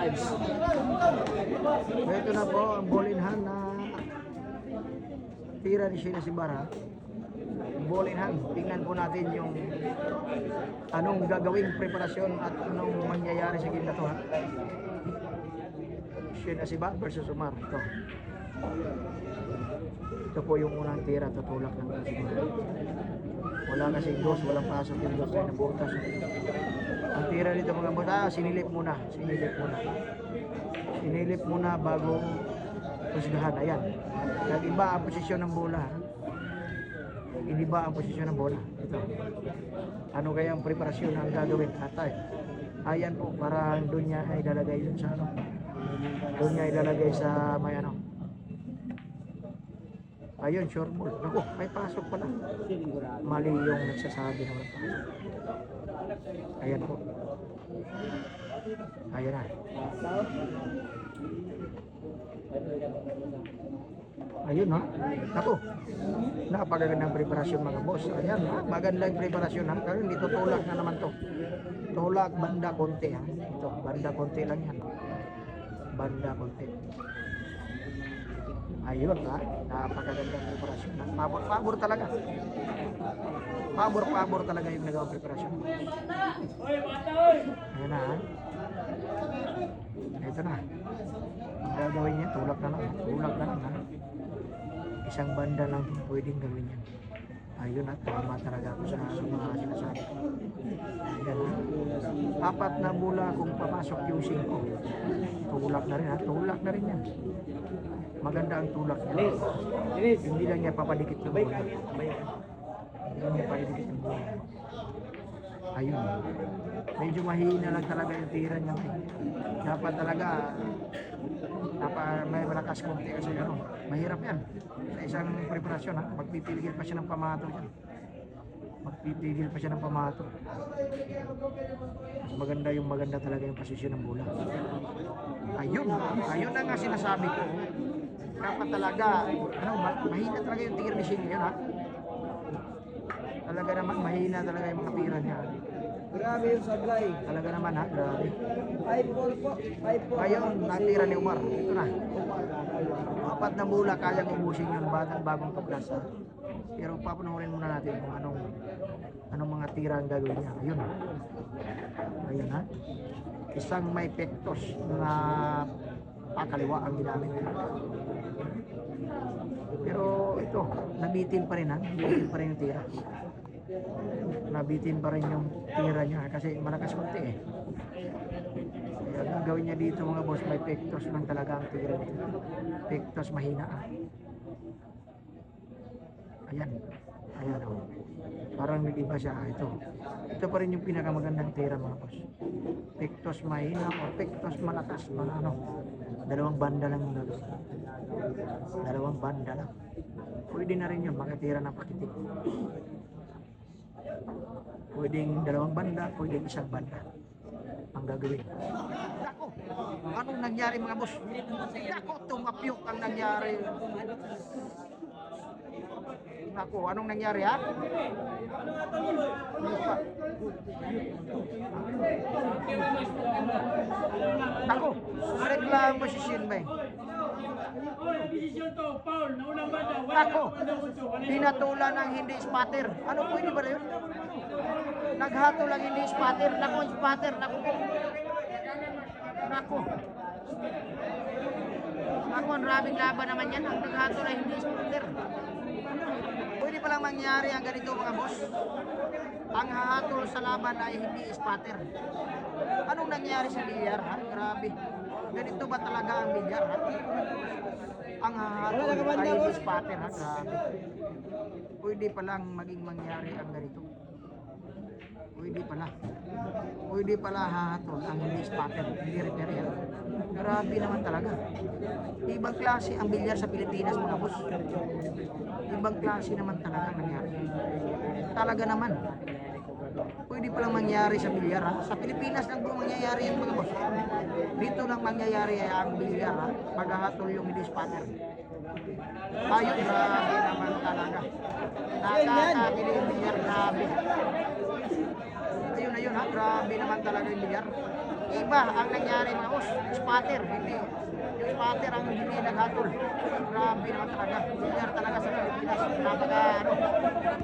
Vibes. Ito na po ang ball in hand na tira ni Sheila Sibara. Ball in hand. Tingnan po natin yung anong gagawing preparasyon at anong mangyayari sa game na to, ha. Sheila Sibara versus Umar. Ito po yung unang tira, tutulak ng Sibara. Wala kasi dos, walang pasok yung dos na nabutas. Ang tira dito mga boss, sinilip muna bago husgahan. Ayan, nag-iba ang posisyon ng bola, ha? Iniba ang posisyon ng bola. Ito, ano kaya ang preparasyon ang gagawin atay? Ayan po, para doon niya ay ilalagay yun sa ano, doon niya ilalagay sa may ano. Ayun, short ball. Naku, may pasok pala. Mali yung nagsasabi na walang pasok. Ayan po. Ayan na. Ayun, ha. Naku, napakagandang preparasyon mga boss. Ayan, ha. Magandang preparasyon, ha. Kasi dito tulak na naman to. Tulak, banda konti, ha. Ito, banda konti lang yan. Banda konti. Ayun, ha. Napakagandang preparasyon, ha. Pabor talaga. Pabor talaga yung nagawang preparasyon. Ayan na, ha. Ito na. Ang gagawin niya, tulak na lang, ha. Isang banda lang pwedeng gawin yan. Ayun, at tama talaga ako sa mga sinasabi. Ayan, ha. 4 na bola kung papasok yung 5. Tulak na rin, ha. Tulak na rin yan. Maganda ang tulak niya. Hindi lang niya papadikit yung bola. Hindi lang niya papadikit yung bola. Ayun. Medyo mahina lang talaga yung tira niya. Dapat talaga may malakas konti kasi ano. Mahirap yan. Sa isang preparasyon, ha. Magpipigil pa siya ng pamato yan. Magpipigil pa siya ng pamato. Mas maganda talaga yung posisyon ng bola. Ayun na nga sinasabi ko. Dapat talaga, ano, mahina talaga yung tira ni Shingy yun, ha. Talaga naman, mahina talaga yung mga tira niya. Grabe yung sablay. Talaga naman, ha, grabe. 5-4 po. 5-4. Ngayon, natira ni Umar. Ito na. 4 na bola, kayang ubusin yun bagong tuklas, ha. Pero papanuhin muna natin kung anong mga tira ang gagawin niya. Ayun. Ayun, ha. Isang may pektos na pakaliwa ang ginamit. Pero ito, nabitin pa rin, ha. Nabitin pa rin yung tira. Nabitin pa rin yung tira niya kasi malakas konti, eh. Kaya gagawin niya dito mga boss, may pektos lang talaga ang tira dito. Pektos mahina, ha. Ayan. Ayan, oh. Parang nag-iba siya. Ito pa rin yung pinakamagandang tira mga boss. Pektos mahina o pektos malakas. Dalawang banda lang yung gagawin. Dalawang banda lang. Pwede na rin yun, makatira ng pakitik. Pwedeng dalawang banda, pwedeng isang banda ang gagawin. Nako, anong nangyari mga boss? Nako, tumapyok ang nangyari. Nako, anong nangyari, ha? Nako, reklamo si Shinbei. Nako, pinatulan ng hindi spatter. Ano pwede ba yun? Naghato lang hindi spatter. Nako, spatter. Nako. Nako. Nako, ang rabing laban naman yan. Ang naghato lang hindi spatter. Pwede palang mangyari ang ganito mga boss. Ang hahatol sa laban ay hindi spatter. Anong nangyari sa bilyar, ha? Grabe. Ganito ba talaga ang bilyar, ha? Ang hahatol ay hindi spatter, ha? Grabe. Pwede palang maging mangyari ang ganito. Pwede pala hahatol ang hindi spatter, hindi repair yan. Grabe naman talaga. Ibang klase ang bilyar sa Pilipinas mga boss. Ibang klase naman talaga nangyari. Talaga naman. Pwede palang mangyari sa bilyar, ha? Sa Pilipinas lang po mangyayari yan mga boss. Dito lang mangyayari ang bilyar, ha? Paghahatol yung hindi spatter. Ayun, grabe naman talaga. Nakakabili yung bilyar, grabe. Ayun, ha? Grabe naman talaga yung bilyar. Iba ang nangyari mga boss. Spatter, hindi. Yung spatter ang hindi naghatol. Grabe naman talaga. Lugar talaga sa Pilipinas. Napaka ano.